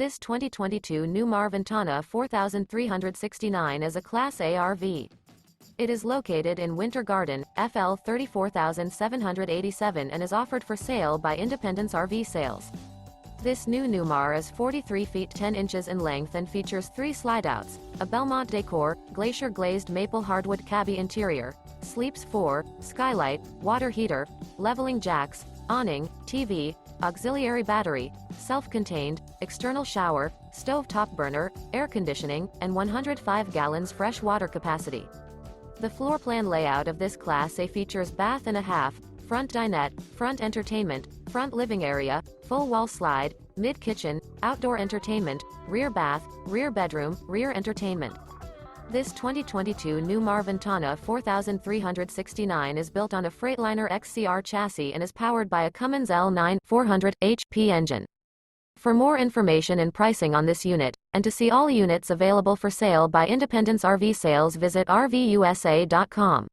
This 2022 Newmar Ventana 4369 is a Class A RV. It is located in Winter Garden, FL 34787 and is offered for sale by Independence RV Sales. This new Newmar is 43 feet 10 inches in length and features 3 slideouts, a Belmont Decor, Glacier glazed maple hardwood Cabi interior, sleeps 4, skylight, water heater, leveling jacks, awning, TV, auxiliary battery, self-contained, external shower, stove-top burner, air conditioning, and 105 gallons fresh water capacity. The floor plan layout of this Class A features bath and a half, front dinette, front entertainment, front living area, full wall slide, mid-kitchen, outdoor entertainment, rear bath, rear bedroom, rear entertainment. This 2022 Newmar Ventana 4369 is built on a Freightliner XCR chassis and is powered by a Cummins L9 400 HP engine. For more information and pricing on this unit, and to see all units available for sale by Independence RV Sales, visit RVUSA.com.